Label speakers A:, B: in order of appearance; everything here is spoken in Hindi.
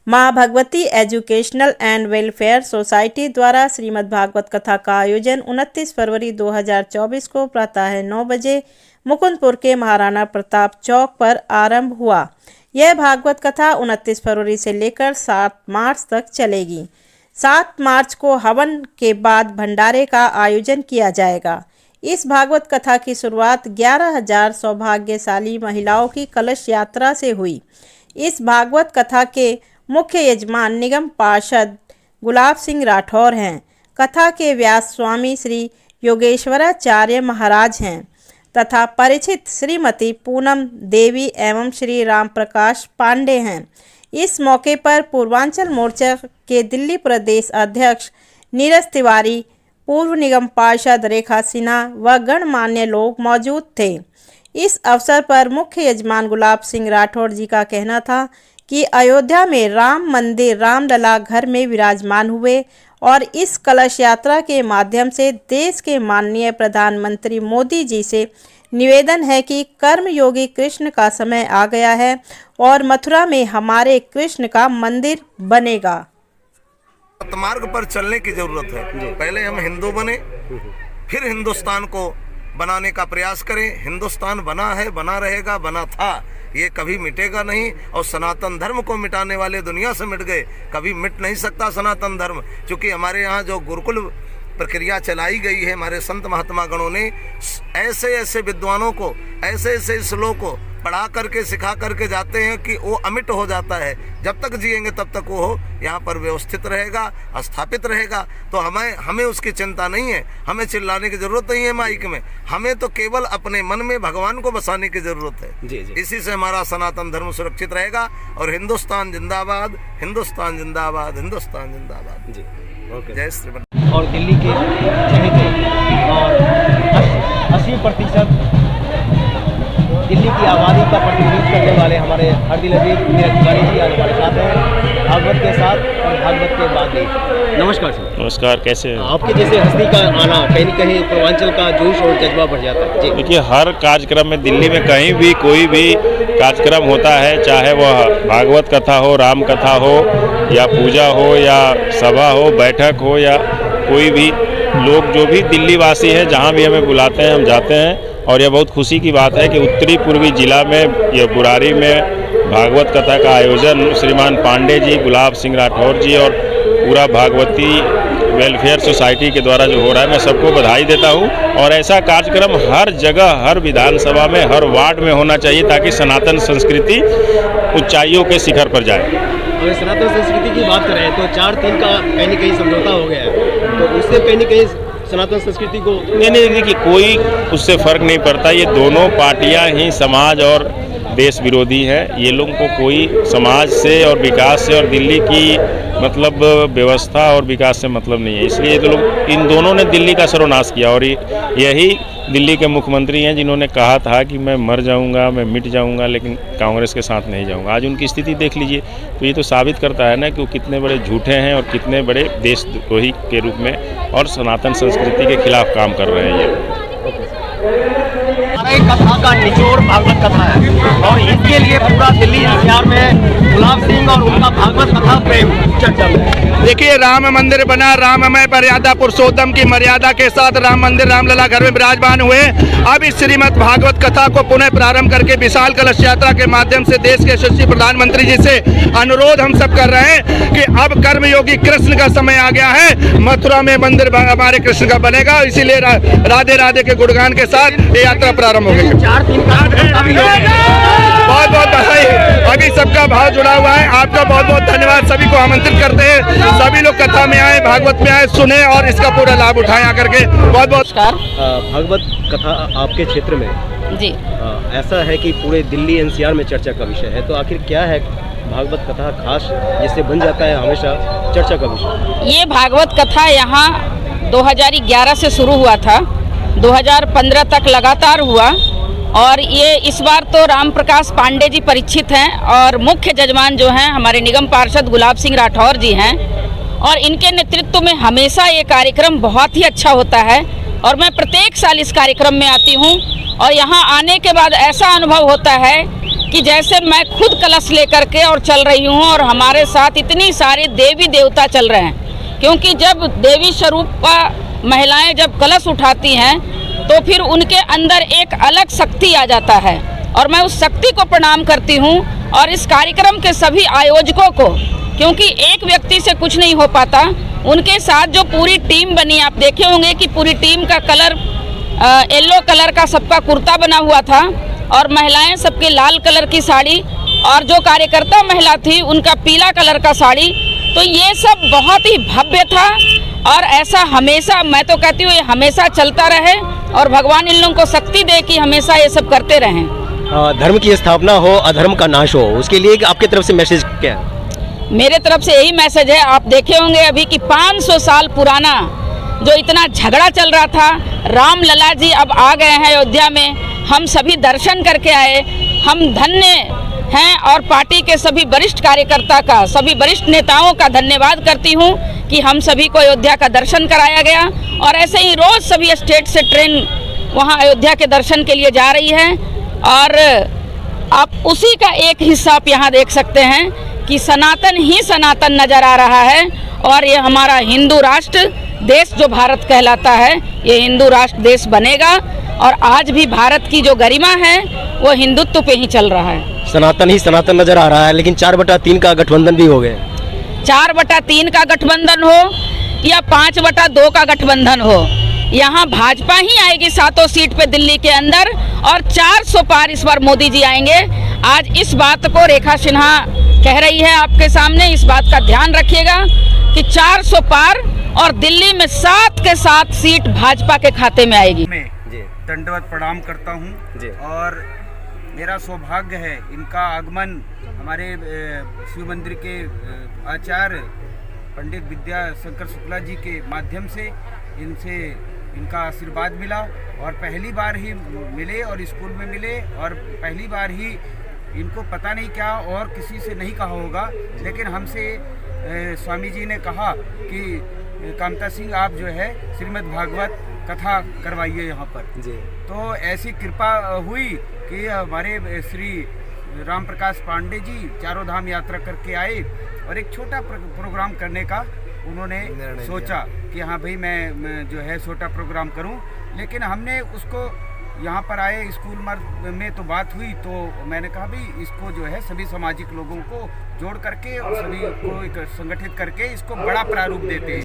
A: माँ Bhagwati educational and welfare society द्वारा श्रीमद् भागवत कथा का आयोजन 29 फरवरी 2024 को प्रातः 9 बजे मुकुंदपुर के महाराणा प्रताप चौक पर आरंभ हुआ। यह भागवत कथा 29 फरवरी से लेकर 7 मार्च तक चलेगी। 7 मार्च को हवन के बाद भंडारे का आयोजन किया जाएगा। इस भागवत कथा की शुरुआत 11,000 सौभाग्यशाली महिलाओं की कलश यात्रा से हुई। इस भागवत कथा के मुख्य यजमान निगम पार्षद गुलाब सिंह राठौर हैं। कथा के व्यास स्वामी श्री योगेश्वराचार्य महाराज हैं तथा परिचित श्रीमती पूनम देवी एवं श्री राम प्रकाश पांडे हैं। इस मौके पर पूर्वांचल मोर्चा के दिल्ली प्रदेश अध्यक्ष नीरज तिवारी, पूर्व निगम पार्षद रेखा सिन्हा व गणमान्य लोग मौजूद थे। इस अवसर पर मुख्य यजमान गुलाब सिंह राठौर जी का कहना था कि अयोध्या में राम मंदिर रामलला घर में विराजमान हुए और इस कलश यात्रा के माध्यम से देश के माननीय प्रधानमंत्री मोदी जी से निवेदन है कि कर्मयोगी कृष्ण का समय आ गया है और मथुरा में हमारे कृष्ण का मंदिर बनेगा।
B: मार्ग पर चलने की जरूरत है। पहले हम हिंदू बने, फिर हिंदुस्तान को बनाने का प्रयास करें। हिंदुस्तान बना है, बना रहेगा, बना था, ये कभी मिटेगा नहीं। और सनातन धर्म को मिटाने वाले दुनिया से मिट गए, कभी मिट नहीं सकता सनातन धर्म। क्योंकि हमारे यहाँ जो गुरुकुल प्रक्रिया चलाई गई है, हमारे संत महात्मा गणों ने ऐसे ऐसे विद्वानों को, ऐसे ऐसे श्लोक को पढ़ा करके सिखा करके जाते हैं कि वो अमिट हो जाता है। जब तक जिएंगे तब तक वो यहाँ पर व्यवस्थित रहेगा, स्थापित रहेगा। तो हमें उसकी चिंता नहीं है, हमें चिल्लाने की जरूरत नहीं है माइक में। हमें तो केवल अपने मन में भगवान को बसाने की जरूरत है। जी। इसी से हमारा सनातन धर्म सुरक्षित रहेगा। और हिंदुस्तान जिंदाबाद, हिंदुस्तान जिंदाबाद, हिंदुस्तान जिंदाबाद। जी, ओके। जय श्री।
C: और दिल्ली के चहेते और 80% दिल्ली की आबादी का प्रतिनिधित्व करने वाले हमारे हरदिल अजीज नीरज तिवारी जी आज हमारे साथ हैं, भागवत के साथ और भागवत के बाद भी। नमस्कार सर।
D: नमस्कार, कैसे हैं?
C: आपके जैसे हस्ती का आना कहीं न कहीं पूर्वांचल का जोश और जज्बा बढ़ जाता है। जी
D: देखिए, हर कार्यक्रम में दिल्ली में कहीं भी कोई भी कार्यक्रम होता है, चाहे वह भागवत कथा हो, राम कथा हो या पूजा हो या सभा हो, बैठक हो या कोई भी लोग जो भी दिल्ली वासी हैं, जहाँ भी हमें बुलाते हैं हम जाते हैं। और यह बहुत खुशी की बात है कि उत्तरी पूर्वी जिला में ये बुरारी में भागवत कथा का आयोजन श्रीमान पांडे जी, गुलाब सिंह राठौर जी और पूरा भागवती वेलफेयर सोसाइटी के द्वारा जो हो रहा है, मैं सबको बधाई देता हूँ। और ऐसा कार्यक्रम हर जगह, हर विधानसभा में, हर वार्ड में होना चाहिए ताकि सनातन संस्कृति ऊंचाइयों के शिखर पर जाए।
C: अगर सनातन संस्कृति की बात करें तो 4-3 का कहीं न कहीं समझौता हो गया है, तो उससे कहीं न कहीं सनातन संस्कृति को
D: नहीं देखिए, कोई उससे फर्क नहीं पड़ता। ये दोनों पार्टियां ही समाज और देश विरोधी है। ये लोगों को कोई समाज से और विकास से और दिल्ली की मतलब व्यवस्था और विकास से मतलब नहीं है। इसलिए ये लोग, इन दोनों ने दिल्ली का सर्वनाश किया। और यही दिल्ली के मुख्यमंत्री हैं जिन्होंने कहा था कि मैं मर जाऊंगा, मैं मिट जाऊंगा, लेकिन कांग्रेस के साथ नहीं जाऊंगा। आज उनकी स्थिति देख लीजिए, तो ये तो साबित करता है ना कि वो कितने बड़े झूठे हैं और कितने बड़े देशद्रोही के रूप में और सनातन संस्कृति के खिलाफ काम कर रहे हैं ये।
C: कथा का निचोड़ भागवत कथा है और इसके लिए पूरा दिल्ली एनसीआर में गुलाब सिंह और उनका भागवत कथा प्रेम चर्चा में।
E: देखिए, राम मंदिर बना, राममय मर्यादा पुरुषोत्तम की मर्यादा के साथ राम मंदिर रामलला घर में विराजमान हुए। अब इस श्रीमद् भागवत कथा को पुनः प्रारंभ करके विशाल कलश यात्रा के माध्यम से देश के यशस्वी प्रधानमंत्री जी से अनुरोध हम सब कर रहे हैं कि अब कर्मयोगी कृष्ण का समय आ गया है, मथुरा में मंदिर हमारे कृष्ण का बनेगा। इसीलिए राधे राधे के गुणगान के साथ ये यात्रा प्रारंभ हो गई। बहुत बहुत बधाई। अभी सबका भाव जुड़ा हुआ है। आपका बहुत बहुत धन्यवाद। सभी को आमंत्रित करते हैं, सभी लोग कथा में आए, भागवत में आए, सुने और इसका पूरा लाभ उठाएं आकर के। बहुत बहुत
C: भागवत कथा आपके क्षेत्र में जी ऐसा है कि पूरे दिल्ली एनसीआर में चर्चा का विषय है, तो आखिर क्या है भागवत कथा खास जिससे बन जाता है हमेशा चर्चा का विषय?
F: ये भागवत कथा यहाँ 2011 से शुरू हुआ था, 2015 तक लगातार हुआ। और ये इस बार तो राम प्रकाश पांडे जी परीक्षित हैं और मुख्य जजमान जो हैं हमारे निगम पार्षद गुलाब सिंह राठौर जी हैं। और इनके नेतृत्व में हमेशा ये कार्यक्रम बहुत ही अच्छा होता है और मैं प्रत्येक साल इस कार्यक्रम में आती हूँ। और यहाँ आने के बाद ऐसा अनुभव होता है कि जैसे मैं खुद कलश लेकर के और चल रही हूँ और हमारे साथ इतनी सारे देवी देवता चल रहे हैं, क्योंकि जब देवी स्वरूप का महिलाएं जब कलश उठाती हैं तो फिर उनके अंदर एक अलग शक्ति आ जाता है और मैं उस शक्ति को प्रणाम करती हूँ। और इस कार्यक्रम के सभी आयोजकों को, क्योंकि एक व्यक्ति से कुछ नहीं हो पाता, उनके साथ जो पूरी टीम बनी, आप देखे होंगे कि पूरी टीम का कलर येलो कलर का सबका कुर्ता बना हुआ था और महिलाएं सबके लाल कलर की साड़ी और जो कार्यकर्ता महिला थी उनका पीला कलर का साड़ी। तो ये सब बहुत ही भव्य था और ऐसा हमेशा, मैं तो कहती हूँ ये हमेशा चलता रहे और भगवान इन लोगों को शक्ति दे कि हमेशा ये सब करते रहें।
C: धर्म की स्थापना हो, अधर्म का नाश हो, उसके लिए आपकी तरफ से मैसेज क्या है?
F: मेरे तरफ से यही मैसेज है, आप देखे होंगे अभी कि 500 साल पुराना जो इतना झगड़ा चल रहा था, राम लला जी अब आ गए हैं अयोध्या में, हम सभी दर्शन करके आए, हम धन्य हैं और पार्टी के सभी वरिष्ठ कार्यकर्ता का, सभी वरिष्ठ नेताओं का धन्यवाद करती हूं कि हम सभी को अयोध्या का दर्शन कराया गया। और ऐसे ही रोज सभी स्टेट से ट्रेन वहां अयोध्या के दर्शन के लिए जा रही है और आप उसी का एक हिस्सा आप यहाँ देख सकते हैं कि सनातन ही सनातन नजर आ रहा है और ये हमारा हिंदू राष्ट्र देश जो भारत कहलाता है, ये हिंदू राष्ट्र देश बनेगा और आज भी भारत की जो गरिमा है वो हिंदुत्व पे ही चल रहा है।
C: सनातन ही सनातन नजर आ रहा है, लेकिन 4/3 का गठबंधन भी हो गए।
F: 4/3 का गठबंधन हो या 5/2 का गठबंधन हो, यहाँ भाजपा ही आएगी 7 सीट पे दिल्ली के अंदर और 400 पार इस बार मोदी जी आएंगे। आज इस बात को रेखा सिन्हा कह रही है आपके सामने, इस बात का ध्यान रखिएगा कि 400 पार और दिल्ली में 7 के 7 सीट भाजपा के खाते में आएगी।
G: मैं दंडवत प्रणाम करता हूँ और मेरा सौभाग्य है इनका आगमन हमारे शिव मंदिर के आचार्य पंडित विद्याशंकर शुक्ला जी के माध्यम से इनसे इनका आशीर्वाद मिला और पहली बार ही मिले और स्कूल में मिले और पहली बार ही इनको पता नहीं क्या और किसी से नहीं कहा होगा, लेकिन हमसे स्वामी जी ने कहा कि कामता सिंह आप जो है श्रीमद् भागवत कथा करवाइए यहाँ पर जी। तो ऐसी कृपा हुई कि हमारे श्री राम प्रकाश पांडे जी चारों धाम यात्रा करके आए और एक छोटा प्रोग्राम करने का उन्होंने सोचा कि हाँ भाई मैं जो है छोटा प्रोग्राम करूं, लेकिन हमने उसको यहाँ पर आए स्कूल में तो बात हुई तो मैंने कहा भाई इसको जो है सभी सामाजिक लोगों को जोड़ करके और सभी को संगठित करके इसको बड़ा प्रारूप देते हैं।